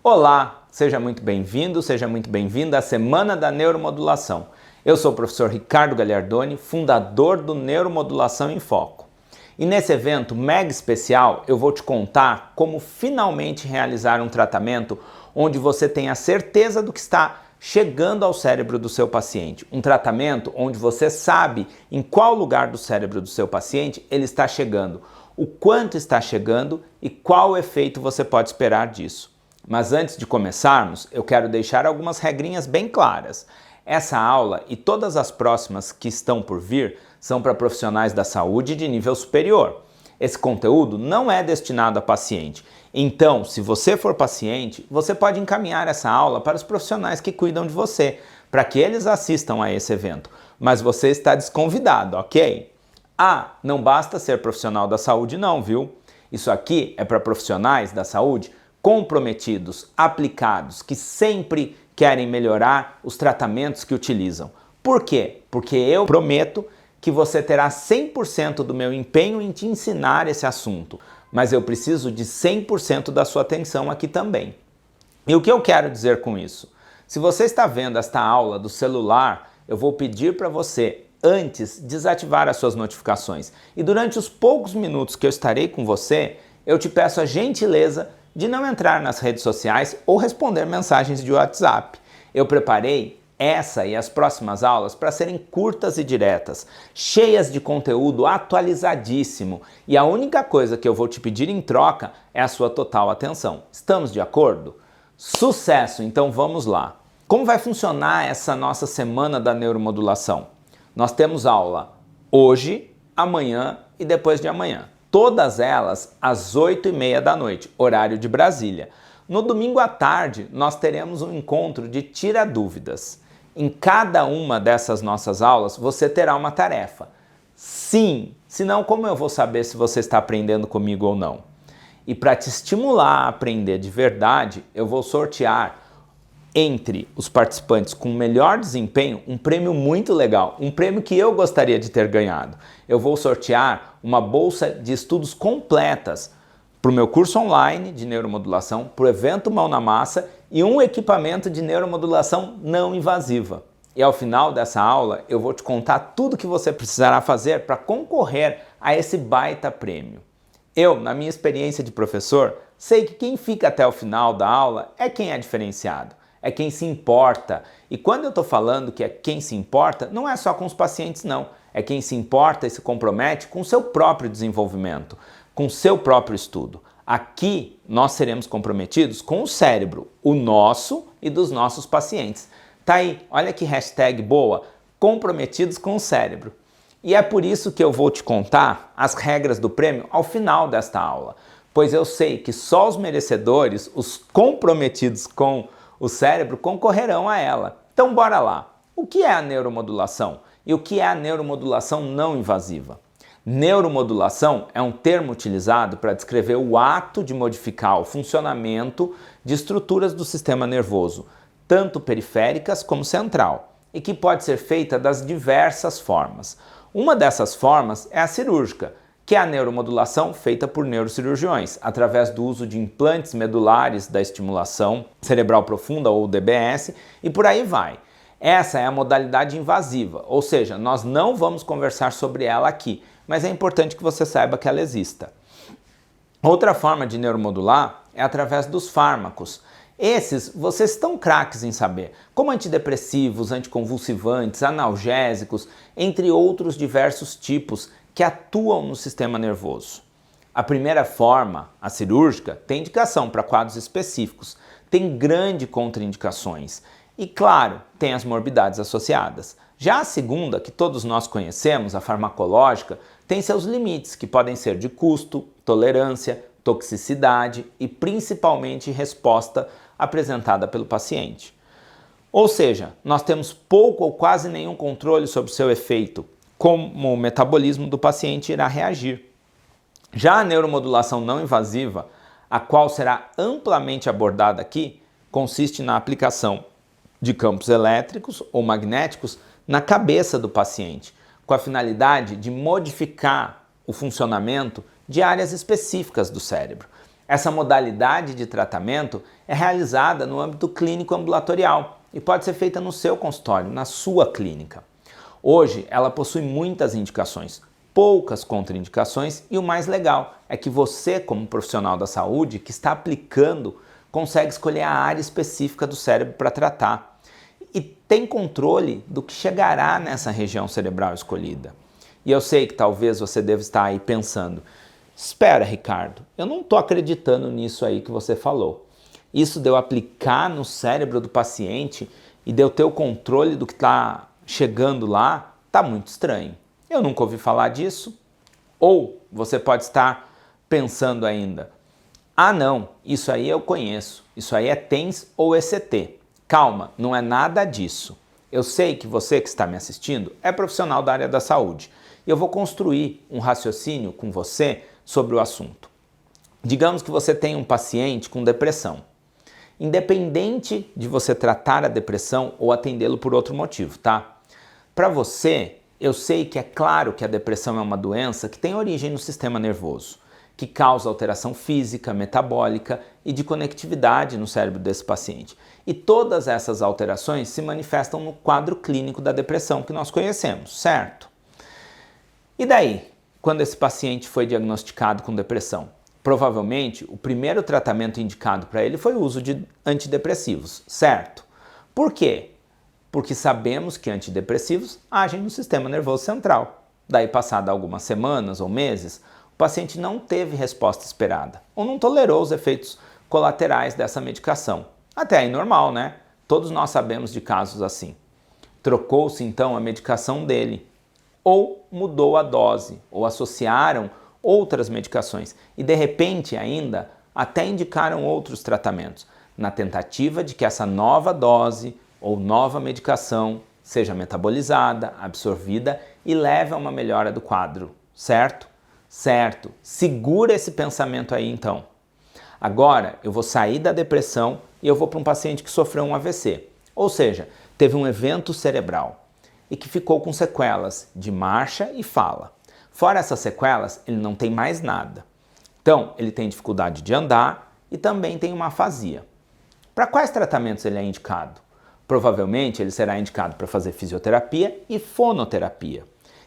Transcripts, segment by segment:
Olá, seja muito bem-vindo, seja muito bem-vinda à Semana da Neuromodulação. Eu sou o professor Ricardo Gagliardoni, fundador do Neuromodulação em Foco. E nesse evento mega especial eu vou te contar como finalmente realizar um tratamento onde você tem a certeza do que está chegando ao cérebro do seu paciente. Um tratamento onde você sabe em qual lugar do cérebro do seu paciente ele está chegando, o quanto está chegando e qual efeito você pode esperar disso. Mas antes de começarmos, eu quero deixar algumas regrinhas bem claras. Essa aula e todas as próximas que estão por vir são para profissionais da saúde de nível superior. Esse conteúdo não é destinado a paciente. Então, se você for paciente, você pode encaminhar essa aula para os profissionais que cuidam de você, para que eles assistam a esse evento. Mas você está desconvidado, ok? Não basta ser profissional da saúde não, viu? Isso aqui é para profissionais da saúde comprometidos, aplicados, que sempre querem melhorar os tratamentos que utilizam. Por quê? Porque eu prometo que você terá 100% do meu empenho em te ensinar esse assunto, mas eu preciso de 100% da sua atenção aqui também. E o que eu quero dizer com isso? Se você está vendo esta aula do celular, eu vou pedir para você, antes, desativar as suas notificações. E durante os poucos minutos que eu estarei com você, eu te peço a gentileza de não entrar nas redes sociais ou responder mensagens de WhatsApp. Eu preparei essa e as próximas aulas para serem curtas e diretas, cheias de conteúdo atualizadíssimo, e a única coisa que eu vou te pedir em troca é a sua total atenção. Estamos de acordo? Sucesso! Então vamos lá. Como vai funcionar essa nossa semana da neuromodulação? Nós temos aula hoje, amanhã e depois de amanhã. Todas elas às 8h30 da noite, horário de Brasília. No domingo à tarde, nós teremos um encontro de Tira Dúvidas. Em cada uma dessas nossas aulas, você terá uma tarefa. Sim, senão como eu vou saber se você está aprendendo comigo ou não? E para te estimular a aprender de verdade, eu vou sortear entre os participantes com melhor desempenho um prêmio muito legal, um prêmio que eu gostaria de ter ganhado. Eu vou sortear uma bolsa de estudos completas para o meu curso online de neuromodulação, para o evento Mão na Massa e um equipamento de neuromodulação não invasiva. E ao final dessa aula eu vou te contar tudo que você precisará fazer para concorrer a esse baita prêmio. Eu, na minha experiência de professor, sei que quem fica até o final da aula é quem é diferenciado. É quem se importa. E quando eu estou falando que é quem se importa, não é só com os pacientes, não. É quem se importa e se compromete com o seu próprio desenvolvimento, com o seu próprio estudo. Aqui, nós seremos comprometidos com o cérebro, o nosso e dos nossos pacientes. Tá aí, olha que hashtag boa, comprometidos com o cérebro. E é por isso que eu vou te contar as regras do prêmio ao final desta aula, pois eu sei que só os merecedores, os comprometidos com o cérebro, concorrerão a ela. Então bora lá. O que é a neuromodulação? E o que é a neuromodulação não invasiva? Neuromodulação é um termo utilizado para descrever o ato de modificar o funcionamento de estruturas do sistema nervoso, tanto periféricas como central, e que pode ser feita das diversas formas. Uma dessas formas é a cirúrgica, que é a neuromodulação feita por neurocirurgiões, através do uso de implantes medulares da estimulação cerebral profunda, ou DBS, e por aí vai. Essa é a modalidade invasiva, ou seja, nós não vamos conversar sobre ela aqui, mas é importante que você saiba que ela exista. Outra forma de neuromodular é através dos fármacos. Esses vocês estão craques em saber, como antidepressivos, anticonvulsivantes, analgésicos, entre outros diversos tipos que atuam no sistema nervoso. A primeira forma, a cirúrgica, tem indicação para quadros específicos, tem grandes contraindicações e, claro, tem as morbidades associadas. Já a segunda, que todos nós conhecemos, a farmacológica, tem seus limites, que podem ser de custo, tolerância, toxicidade e principalmente resposta apresentada pelo paciente. Ou seja, nós temos pouco ou quase nenhum controle sobre o seu efeito, como o metabolismo do paciente irá reagir. Já a neuromodulação não invasiva, a qual será amplamente abordada aqui, consiste na aplicação de campos elétricos ou magnéticos na cabeça do paciente, com a finalidade de modificar o funcionamento de áreas específicas do cérebro. Essa modalidade de tratamento é realizada no âmbito clínico ambulatorial e pode ser feita no seu consultório, na sua clínica. Hoje, ela possui muitas indicações, poucas contraindicações e o mais legal é que você, como profissional da saúde que está aplicando, consegue escolher a área específica do cérebro para tratar e tem controle do que chegará nessa região cerebral escolhida. E eu sei que talvez você deva estar aí pensando, espera, Ricardo, eu não estou acreditando nisso aí que você falou. Isso de eu aplicar no cérebro do paciente e de eu ter o controle do que está chegando lá, está muito estranho. Eu nunca ouvi falar disso. Ou você pode estar pensando ainda, ah não, isso aí eu conheço, isso aí é TENS ou ECT. Calma, não é nada disso. Eu sei que você que está me assistindo é profissional da área da saúde e eu vou construir um raciocínio com você sobre o assunto. Digamos que você tem um paciente com depressão. Independente de você tratar a depressão ou atendê-lo por outro motivo, tá? Para você, eu sei que é claro que a depressão é uma doença que tem origem no sistema nervoso, que causa alteração física, metabólica e de conectividade no cérebro desse paciente. E todas essas alterações se manifestam no quadro clínico da depressão que nós conhecemos, certo? E daí, quando esse paciente foi diagnosticado com depressão? Provavelmente, o primeiro tratamento indicado para ele foi o uso de antidepressivos, certo? Por quê? Porque sabemos que antidepressivos agem no sistema nervoso central. Daí, passado algumas semanas ou meses, o paciente não teve resposta esperada ou não tolerou os efeitos colaterais dessa medicação. Até aí normal, né? Todos nós sabemos de casos assim. Trocou-se então a medicação dele, ou mudou a dose, ou associaram outras medicações e de repente ainda até indicaram outros tratamentos, na tentativa de que essa nova dose ou nova medicação seja metabolizada, absorvida e leve a uma melhora do quadro, certo? Certo. Segura esse pensamento aí então. Agora eu vou sair da depressão e eu vou para um paciente que sofreu um AVC, ou seja, teve um evento cerebral e que ficou com sequelas de marcha e fala. Fora essas sequelas, ele não tem mais nada. Então, ele tem dificuldade de andar e também tem uma afasia. Para quais tratamentos ele é indicado? Provavelmente ele será indicado para fazer fisioterapia e fonoterapia.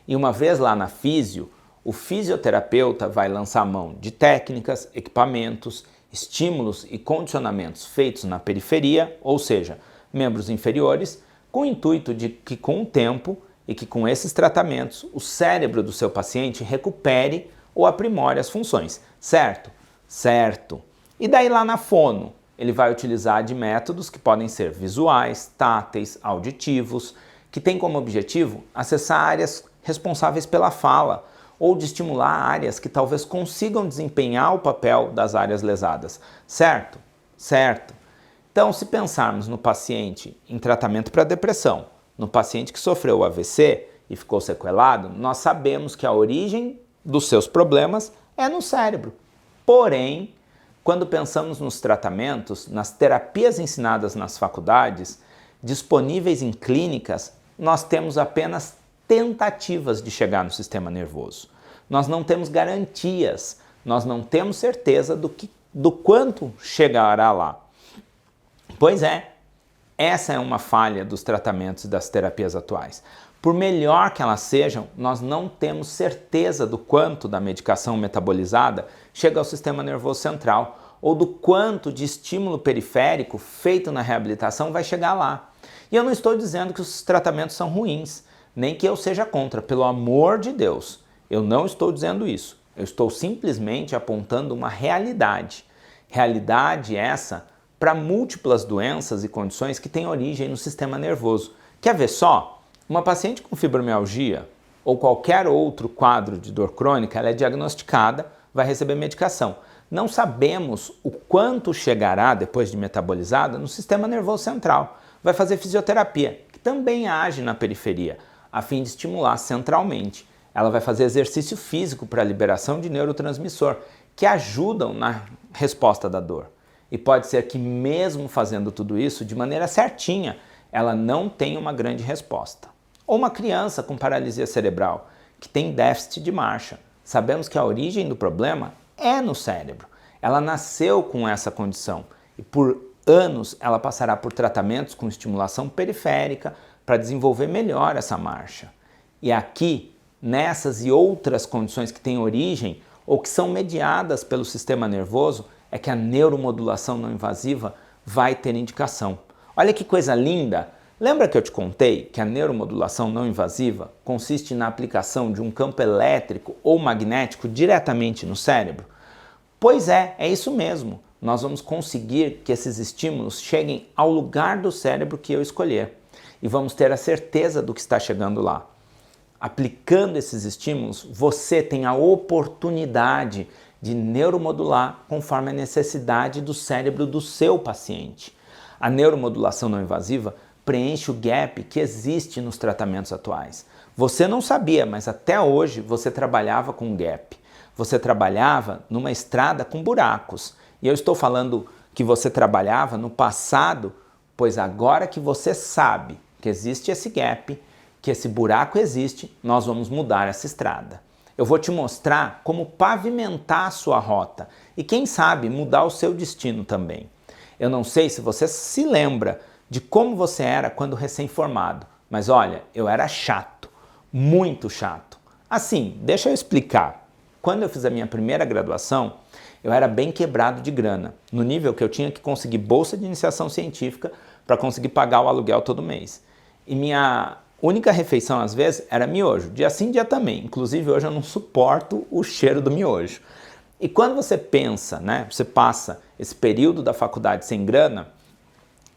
E uma vez lá na físio, o fisioterapeuta vai lançar mão de técnicas, equipamentos, estímulos e condicionamentos feitos na periferia, ou seja, membros inferiores, com o intuito de que com o tempo e que com esses tratamentos o cérebro do seu paciente recupere ou aprimore as funções, certo? Certo. E daí lá na fono, ele vai utilizar de métodos que podem ser visuais, táteis, auditivos, que têm como objetivo acessar áreas responsáveis pela fala ou de estimular áreas que talvez consigam desempenhar o papel das áreas lesadas, certo? Certo. Então, se pensarmos no paciente em tratamento para depressão, no paciente que sofreu o AVC e ficou sequelado, nós sabemos que a origem dos seus problemas é no cérebro. Porém, quando pensamos nos tratamentos, nas terapias ensinadas nas faculdades, disponíveis em clínicas, nós temos apenas tentativas de chegar no sistema nervoso. Nós não temos garantias, nós não temos certeza do quanto chegará lá. Pois é, essa é uma falha dos tratamentos e das terapias atuais. Por melhor que elas sejam, nós não temos certeza do quanto da medicação metabolizada chega ao sistema nervoso central ou do quanto de estímulo periférico feito na reabilitação vai chegar lá. E eu não estou dizendo que os tratamentos são ruins, nem que eu seja contra, pelo amor de Deus. Eu não estou dizendo isso. Eu estou simplesmente apontando uma realidade. Realidade essa para múltiplas doenças e condições que têm origem no sistema nervoso. Quer ver só? Uma paciente com fibromialgia ou qualquer outro quadro de dor crônica, ela é diagnosticada, vai receber medicação. Não sabemos o quanto chegará, depois de metabolizada, no sistema nervoso central. Vai fazer fisioterapia, que também age na periferia, a fim de estimular centralmente. Ela vai fazer exercício físico para a liberação de neurotransmissor, que ajudam na resposta da dor. E pode ser que mesmo fazendo tudo isso de maneira certinha, ela não tenha uma grande resposta. Ou uma criança com paralisia cerebral, que tem déficit de marcha. Sabemos que a origem do problema é no cérebro. Ela nasceu com essa condição e por anos ela passará por tratamentos com estimulação periférica para desenvolver melhor essa marcha. E aqui, nessas e outras condições que têm origem ou que são mediadas pelo sistema nervoso, é que a neuromodulação não invasiva vai ter indicação. Olha que coisa linda! Lembra que eu te contei que a neuromodulação não invasiva consiste na aplicação de um campo elétrico ou magnético diretamente no cérebro? Pois é isso mesmo. Nós vamos conseguir que esses estímulos cheguem ao lugar do cérebro que eu escolher e vamos ter a certeza do que está chegando lá. Aplicando esses estímulos, você tem a oportunidade de neuromodular conforme a necessidade do cérebro do seu paciente. A neuromodulação não invasiva preenche o gap que existe nos tratamentos atuais. Você não sabia, mas até hoje você trabalhava com gap. Você trabalhava numa estrada com buracos. E eu estou falando que você trabalhava no passado, pois agora que você sabe que existe esse gap, que esse buraco existe, nós vamos mudar essa estrada. Eu vou te mostrar como pavimentar a sua rota e quem sabe mudar o seu destino também. Eu não sei se você se lembra de como você era quando recém-formado, mas olha, eu era chato, muito chato. Assim, deixa eu explicar. Quando eu fiz a minha primeira graduação, eu era bem quebrado de grana, no nível que eu tinha que conseguir bolsa de iniciação científica para conseguir pagar o aluguel todo mês. E minha única refeição, às vezes, era miojo, dia sim, dia também. Inclusive, hoje eu não suporto o cheiro do miojo. E quando você pensa, né, você passa esse período da faculdade sem grana,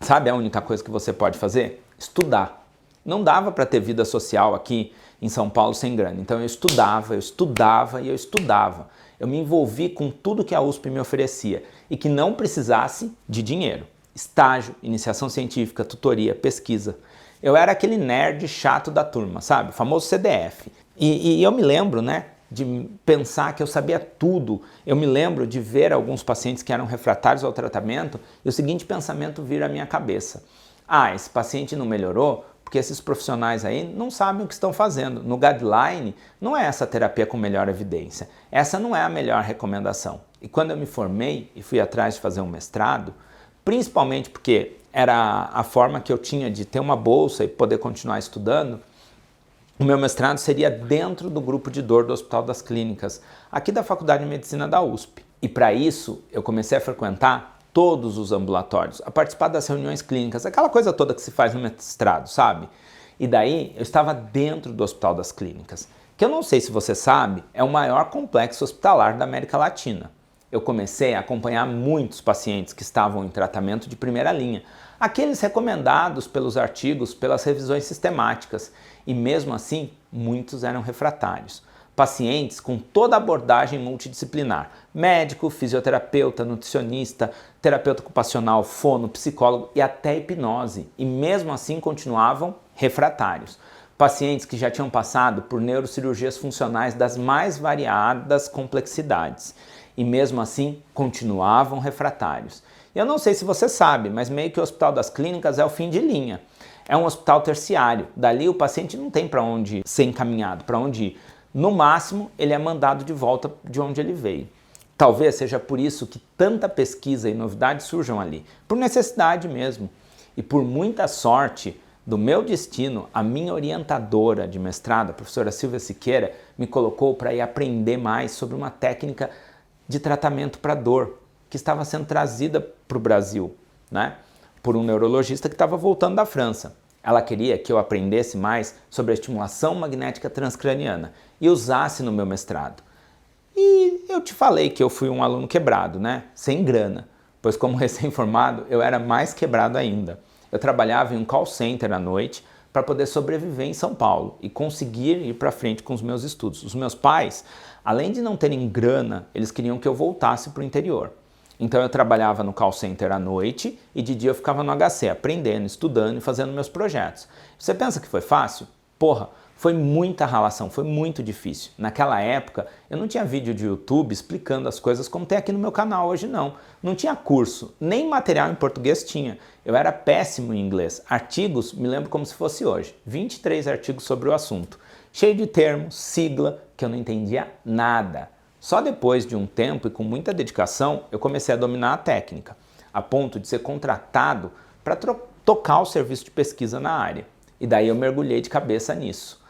sabe a única coisa que você pode fazer? Estudar. Não dava para ter vida social aqui em São Paulo sem grana. Então eu estudava e eu estudava. Eu me envolvi com tudo que a USP me oferecia e que não precisasse de dinheiro. Estágio, iniciação científica, tutoria, pesquisa. Eu era aquele nerd chato da turma, sabe? O famoso CDF. E eu me lembro, né, de pensar que eu sabia tudo. Eu me lembro de ver alguns pacientes que eram refratários ao tratamento e o seguinte pensamento vir à minha cabeça. Ah, esse paciente não melhorou porque esses profissionais aí não sabem o que estão fazendo. No guideline, não é essa terapia com melhor evidência. Essa não é a melhor recomendação. E quando eu me formei e fui atrás de fazer um mestrado, principalmente porque era a forma que eu tinha de ter uma bolsa e poder continuar estudando, o meu mestrado seria dentro do grupo de dor do Hospital das Clínicas, aqui da Faculdade de Medicina da USP. E para isso, eu comecei a frequentar todos os ambulatórios, a participar das reuniões clínicas, aquela coisa toda que se faz no mestrado, sabe? E daí eu estava dentro do Hospital das Clínicas, que eu não sei se você sabe, é o maior complexo hospitalar da América Latina. Eu comecei a acompanhar muitos pacientes que estavam em tratamento de primeira linha, aqueles recomendados pelos artigos, pelas revisões sistemáticas, e mesmo assim, muitos eram refratários. Pacientes com toda a abordagem multidisciplinar, médico, fisioterapeuta, nutricionista, terapeuta ocupacional, fono, psicólogo e até hipnose, e mesmo assim continuavam refratários. Pacientes que já tinham passado por neurocirurgias funcionais das mais variadas complexidades, e mesmo assim continuavam refratários. Eu não sei se você sabe, mas meio que o Hospital das Clínicas é o fim de linha. É um hospital terciário, dali o paciente não tem para onde ser encaminhado, para onde ir. No máximo, ele é mandado de volta de onde ele veio. Talvez seja por isso que tanta pesquisa e novidade surjam ali, por necessidade mesmo. E por muita sorte do meu destino, a minha orientadora de mestrado, a professora Silvia Siqueira, me colocou para ir aprender mais sobre uma técnica de tratamento para dor, que estava sendo trazida para o Brasil, né, por um neurologista que estava voltando da França. Ela queria que eu aprendesse mais sobre a estimulação magnética transcraniana e usasse no meu mestrado. E eu te falei que eu fui um aluno quebrado, né? Sem grana, pois como recém-formado eu era mais quebrado ainda. Eu trabalhava em um call center à noite para poder sobreviver em São Paulo e conseguir ir para frente com os meus estudos. Os meus pais, além de não terem grana, eles queriam que eu voltasse para o interior. Então eu trabalhava no call center à noite e de dia eu ficava no HC, aprendendo, estudando e fazendo meus projetos. Você pensa que foi fácil? Porra, foi muita ralação, foi muito difícil. Naquela época eu não tinha vídeo de YouTube explicando as coisas como tem aqui no meu canal hoje não. Não tinha curso, nem material em português tinha. Eu era péssimo em inglês. Artigos, me lembro como se fosse hoje. 23 artigos sobre o assunto. Cheio de termos, sigla, que eu não entendia nada. Só depois de um tempo e com muita dedicação, eu comecei a dominar a técnica, a ponto de ser contratado para tocar o serviço de pesquisa na área. E daí eu mergulhei de cabeça nisso.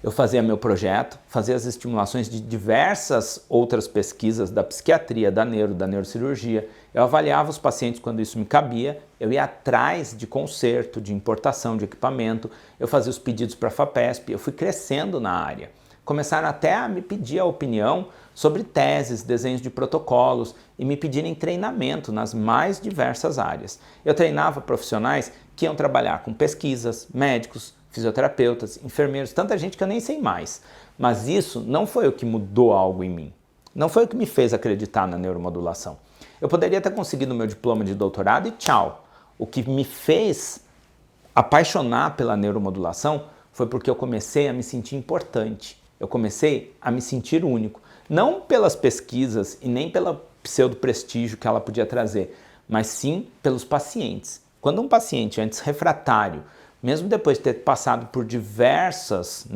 Eu fazia meu projeto, fazia as estimulações de diversas outras pesquisas da psiquiatria, da neurocirurgia. Eu avaliava os pacientes quando isso me cabia, eu ia atrás de conserto, de importação de equipamento, eu fazia os pedidos para a FAPESP, eu fui crescendo na área. Começaram até a me pedir a opinião sobre teses, desenhos de protocolos e me pedirem treinamento nas mais diversas áreas. Eu treinava profissionais que iam trabalhar com pesquisas, médicos, fisioterapeutas, enfermeiros, tanta gente que eu nem sei mais. Mas isso não foi o que mudou algo em mim. Não foi o que me fez acreditar na neuromodulação. Eu poderia ter conseguido meu diploma de doutorado e tchau. O que me fez apaixonar pela neuromodulação foi porque eu comecei a me sentir importante. Eu comecei a me sentir único. Não pelas pesquisas e nem pelo pseudo-prestígio que ela podia trazer, mas sim pelos pacientes. Quando um paciente antes refratário, mesmo depois de ter passado por diversos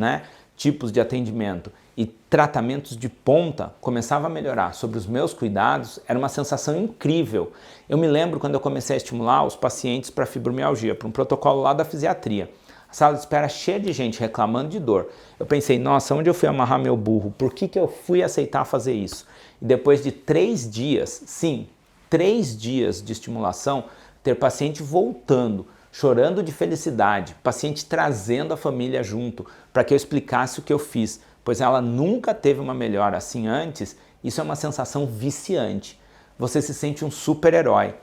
tipos de atendimento e tratamentos de ponta, começava a melhorar sobre os meus cuidados, era uma sensação incrível. Eu me lembro quando eu comecei a estimular os pacientes para fibromialgia, para um protocolo lá da fisiatria. A sala de espera cheia de gente reclamando de dor. Eu pensei, nossa, onde eu fui amarrar meu burro? Por que eu fui aceitar fazer isso? E depois de 3 dias, sim, 3 dias de estimulação, ter paciente voltando, chorando de felicidade, paciente trazendo a família junto para que eu explicasse o que eu fiz, pois ela nunca teve uma melhora assim antes, isso é uma sensação viciante. Você se sente um super-herói.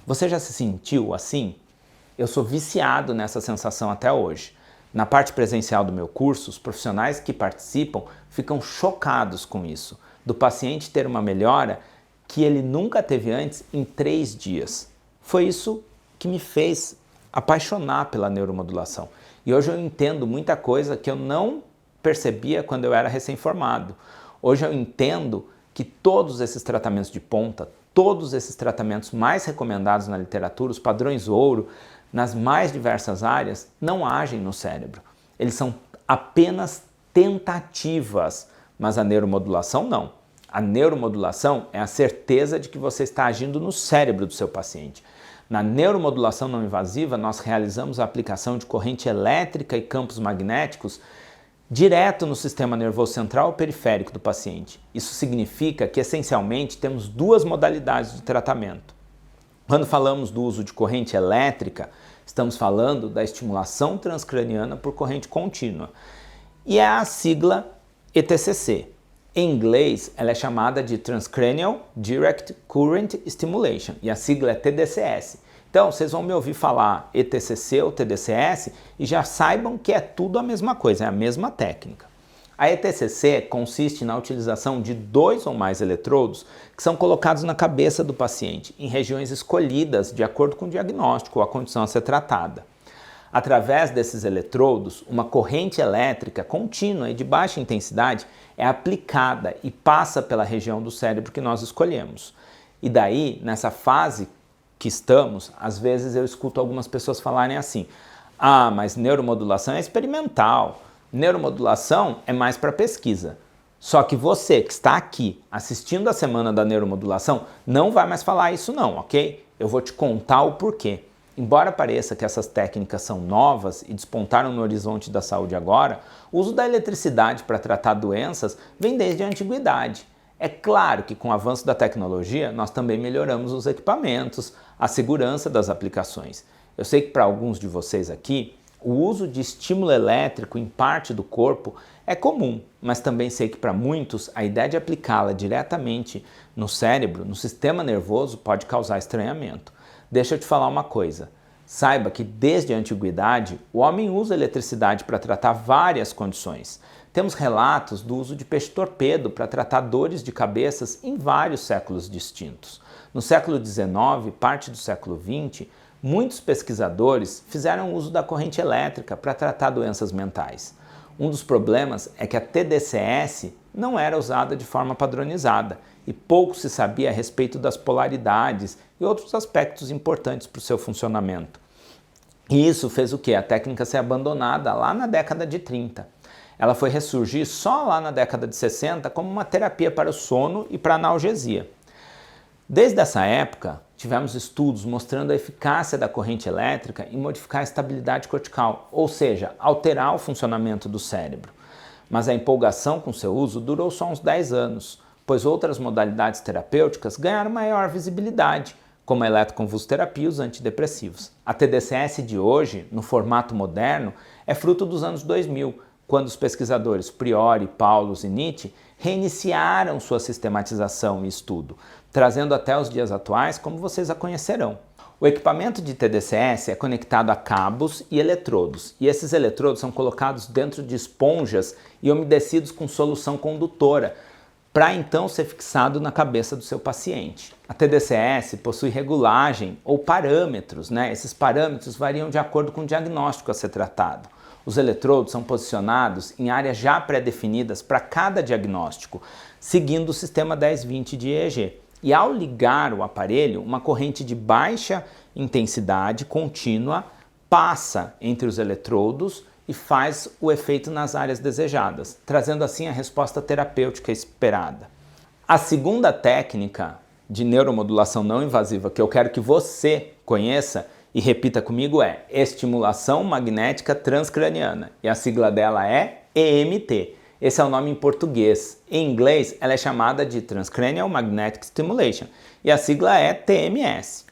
Você já se sentiu assim? Eu sou viciado nessa sensação até hoje. Na parte presencial do meu curso, os profissionais que participam ficam chocados com isso, do paciente ter uma melhora que ele nunca teve antes em 3 dias. Foi isso que me fez apaixonar pela neuromodulação. E hoje eu entendo muita coisa que eu não percebia quando eu era recém-formado. Hoje eu entendo que todos esses tratamentos de ponta, todos esses tratamentos mais recomendados na literatura, os padrões ouro, nas mais diversas áreas, não agem no cérebro. Eles são apenas tentativas, mas a neuromodulação não. A neuromodulação é a certeza de que você está agindo no cérebro do seu paciente. Na neuromodulação não invasiva, nós realizamos a aplicação de corrente elétrica e campos magnéticos direto no sistema nervoso central ou periférico do paciente. Isso significa que, essencialmente, temos 2 modalidades de tratamento. Quando falamos do uso de corrente elétrica, estamos falando da estimulação transcraniana por corrente contínua. E é a sigla ETCC. Em inglês, ela é chamada de Transcranial Direct Current Stimulation e a sigla é TDCS. Então, vocês vão me ouvir falar ETCC ou TDCS e já saibam que é tudo a mesma coisa, é a mesma técnica. A ETCC consiste na utilização de 2 ou mais eletrodos que são colocados na cabeça do paciente, em regiões escolhidas de acordo com o diagnóstico ou a condição a ser tratada. Através desses eletrodos, uma corrente elétrica contínua e de baixa intensidade é aplicada e passa pela região do cérebro que nós escolhemos. E daí, nessa fase que estamos, às vezes eu escuto algumas pessoas falarem assim: ah, mas neuromodulação é experimental, neuromodulação é mais para pesquisa. Só que você que está aqui assistindo a Semana da Neuromodulação não vai mais falar isso não, ok? Eu vou te contar o porquê. Embora pareça que essas técnicas são novas e despontaram no horizonte da saúde agora, o uso da eletricidade para tratar doenças vem desde a antiguidade. É claro que com o avanço da tecnologia, nós também melhoramos os equipamentos, a segurança das aplicações. Eu sei que para alguns de vocês aqui, o uso de estímulo elétrico em parte do corpo é comum, mas também sei que para muitos a ideia de aplicá-la diretamente no cérebro, no sistema nervoso, pode causar estranhamento. Deixa eu te falar uma coisa, saiba que desde a antiguidade o homem usa eletricidade para tratar várias condições. Temos relatos do uso de peixe-torpedo para tratar dores de cabeças em vários séculos distintos. No século XIX, parte do século XX, muitos pesquisadores fizeram uso da corrente elétrica para tratar doenças mentais. Um dos problemas é que a TDCS não era usada de forma padronizada e pouco se sabia a respeito das polaridades e outros aspectos importantes para o seu funcionamento. E isso fez o quê? A técnica ser abandonada lá na década de 30. Ela foi ressurgir só lá na década de 60 como uma terapia para o sono e para analgesia. Desde essa época, tivemos estudos mostrando a eficácia da corrente elétrica em modificar a estabilidade cortical, ou seja, alterar o funcionamento do cérebro. Mas a empolgação com seu uso durou só uns 10 anos, pois outras modalidades terapêuticas ganharam maior visibilidade, como a eletroconvulsoterapia e os antidepressivos. A TDCS de hoje, no formato moderno, é fruto dos anos 2000, quando os pesquisadores Priori, Paulus e Nietzsche reiniciaram sua sistematização e estudo, trazendo até os dias atuais como vocês a conhecerão. O equipamento de TDCS é conectado a cabos e eletrodos, e esses eletrodos são colocados dentro de esponjas e umedecidos com solução condutora, para então ser fixado na cabeça do seu paciente. A TDCS possui regulagem ou parâmetros, Esses parâmetros variam de acordo com o diagnóstico a ser tratado. Os eletrodos são posicionados em áreas já pré-definidas para cada diagnóstico, seguindo o sistema 1020 de EEG. E ao ligar o aparelho, uma corrente de baixa intensidade contínua passa entre os eletrodos e faz o efeito nas áreas desejadas, trazendo assim a resposta terapêutica esperada. A segunda técnica de neuromodulação não invasiva que eu quero que você conheça e repita comigo é estimulação magnética transcraniana, e a sigla dela é EMT. Esse é o nome em português. Em inglês, ela é chamada de Transcranial Magnetic Stimulation e a sigla é TMS.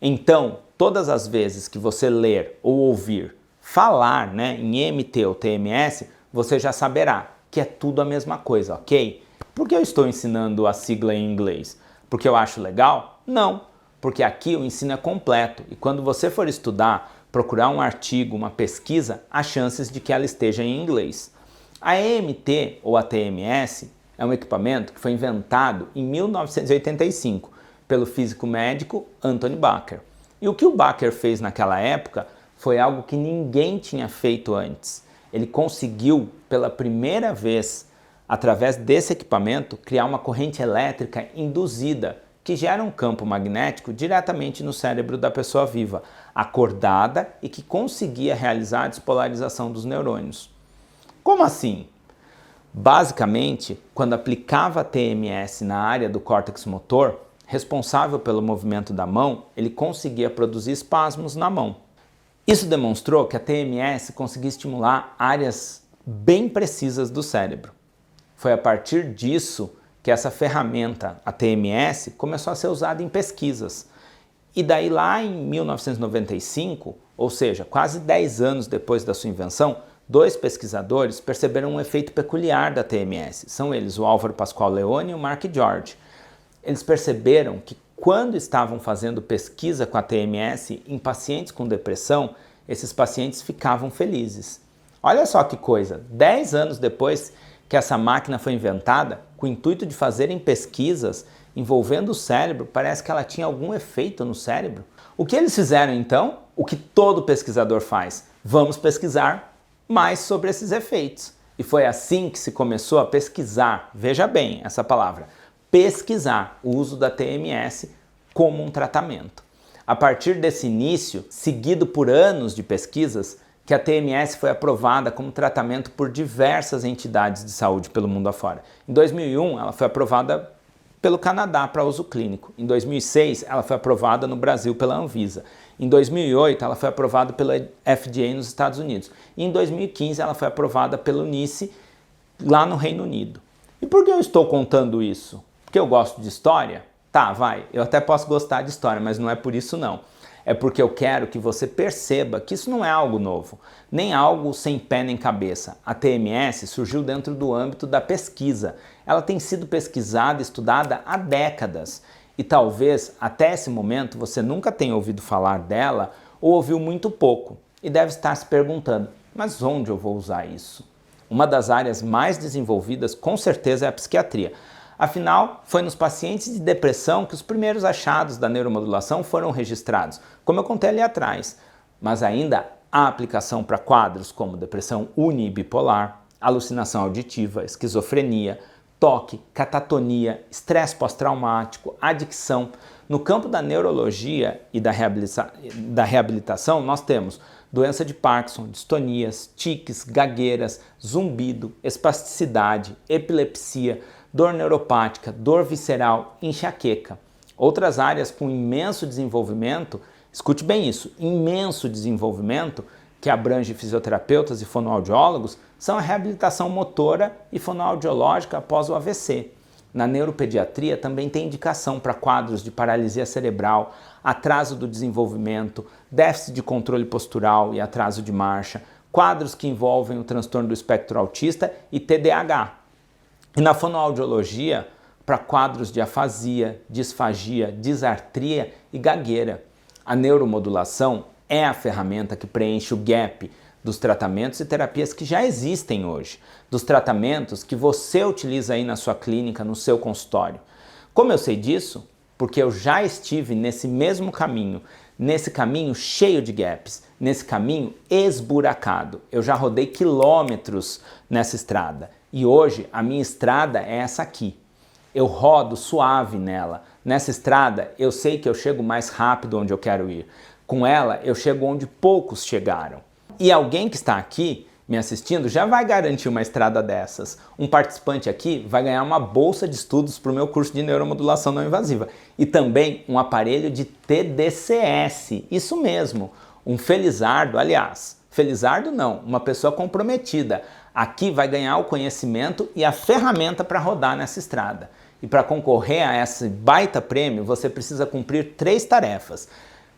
Então, todas as vezes que você ler ou ouvir falar em EMT ou TMS, você já saberá que é tudo a mesma coisa, ok? Por que eu estou ensinando a sigla em inglês? Porque eu acho legal? Não, porque aqui o ensino é completo e quando você for estudar, procurar um artigo, uma pesquisa, há chances de que ela esteja em inglês. A EMT ou a TMS é um equipamento que foi inventado em 1985 pelo físico médico Anthony Bacher. E o que o Bacher fez naquela época foi algo que ninguém tinha feito antes. Ele conseguiu, pela primeira vez, através desse equipamento, criar uma corrente elétrica induzida que gera um campo magnético diretamente no cérebro da pessoa viva, acordada e que conseguia realizar a despolarização dos neurônios. Como assim? Basicamente, quando aplicava a TMS na área do córtex motor, responsável pelo movimento da mão, ele conseguia produzir espasmos na mão. Isso demonstrou que a TMS conseguia estimular áreas bem precisas do cérebro. Foi a partir disso que essa ferramenta, a TMS, começou a ser usada em pesquisas. E daí lá em 1995, ou seja, quase 10 anos depois da sua invenção, 2 pesquisadores perceberam um efeito peculiar da TMS. São eles o Álvaro Pascoal Leone e o Mark George. Eles perceberam que quando estavam fazendo pesquisa com a TMS em pacientes com depressão, esses pacientes ficavam felizes. Olha só que coisa, 10 anos depois que essa máquina foi inventada, com o intuito de fazerem pesquisas envolvendo o cérebro, parece que ela tinha algum efeito no cérebro. O que eles fizeram então? O que todo pesquisador faz. Vamos pesquisar mais sobre esses efeitos. E foi assim que se começou a pesquisar, veja bem essa palavra, pesquisar o uso da TMS como um tratamento. A partir desse início, seguido por anos de pesquisas, que a TMS foi aprovada como tratamento por diversas entidades de saúde pelo mundo afora. Em 2001, ela foi aprovada pelo Canadá para uso clínico. Em 2006, ela foi aprovada no Brasil pela Anvisa. Em 2008, ela foi aprovada pela FDA nos Estados Unidos. E em 2015, ela foi aprovada pelo NICE lá no Reino Unido. E por que eu estou contando isso? Porque eu gosto de história? Tá, vai, eu até posso gostar de história, mas não é por isso não. É porque eu quero que você perceba que isso não é algo novo, nem algo sem pé nem cabeça. A TMS surgiu dentro do âmbito da pesquisa. Ela tem sido pesquisada e estudada há décadas. E talvez, até esse momento, você nunca tenha ouvido falar dela ou ouviu muito pouco. E deve estar se perguntando, mas onde eu vou usar isso? Uma das áreas mais desenvolvidas, com certeza, é a psiquiatria. Afinal, foi nos pacientes de depressão que os primeiros achados da neuromodulação foram registrados, como eu contei ali atrás. Mas ainda há aplicação para quadros como depressão unibipolar, alucinação auditiva, esquizofrenia, toque, catatonia, estresse pós-traumático, adicção. No campo da neurologia e da reabilitação, nós temos doença de Parkinson, distonias, tiques, gagueiras, zumbido, espasticidade, epilepsia, dor neuropática, dor visceral, enxaqueca. Outras áreas com imenso desenvolvimento, escute bem isso, imenso desenvolvimento, que abrange fisioterapeutas e fonoaudiólogos, são a reabilitação motora e fonoaudiológica após o AVC. Na neuropediatria também tem indicação para quadros de paralisia cerebral, atraso do desenvolvimento, déficit de controle postural e atraso de marcha, quadros que envolvem o transtorno do espectro autista e TDAH. E na fonoaudiologia, para quadros de afasia, disfagia, disartria e gagueira. A neuromodulação é a ferramenta que preenche o gap dos tratamentos e terapias que já existem hoje, dos tratamentos que você utiliza aí na sua clínica, no seu consultório. Como eu sei disso? Porque eu já estive nesse mesmo caminho, nesse caminho cheio de gaps, nesse caminho esburacado. Eu já rodei quilômetros nessa estrada e hoje a minha estrada é essa aqui. Eu rodo suave nela. Nessa estrada eu sei que eu chego mais rápido onde eu quero ir. Com ela eu chego onde poucos chegaram. E alguém que está aqui me assistindo já vai garantir uma estrada dessas. Um participante aqui vai ganhar uma bolsa de estudos para o meu curso de neuromodulação não invasiva. E também um aparelho de TDCS. Isso mesmo, um felizardo, aliás, felizardo não, uma pessoa comprometida. Aqui vai ganhar o conhecimento e a ferramenta para rodar nessa estrada. E para concorrer a esse baita prêmio, você precisa cumprir 3 tarefas,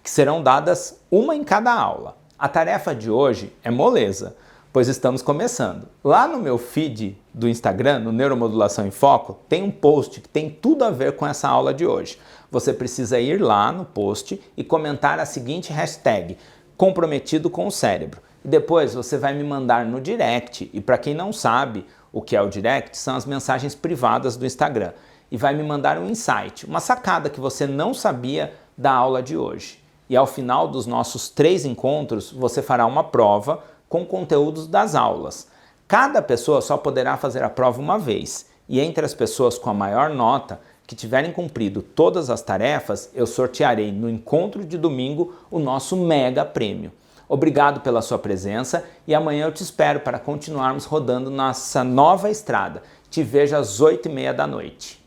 que serão dadas uma em cada aula. A tarefa de hoje é moleza, pois estamos começando. Lá no meu feed do Instagram, no Neuromodulação em Foco, tem um post que tem tudo a ver com essa aula de hoje. Você precisa ir lá no post e comentar a seguinte hashtag, comprometido com o cérebro. E depois você vai me mandar no direct, e para quem não sabe o que é o direct, são as mensagens privadas do Instagram. E vai me mandar um insight, uma sacada que você não sabia da aula de hoje. E ao final dos nossos 3 encontros, você fará uma prova com conteúdos das aulas. Cada pessoa só poderá fazer a prova uma vez. E entre as pessoas com a maior nota, que tiverem cumprido todas as tarefas, eu sortearei no encontro de domingo o nosso mega prêmio. Obrigado pela sua presença e amanhã eu te espero para continuarmos rodando nossa nova estrada. Te vejo às 8h30 da noite.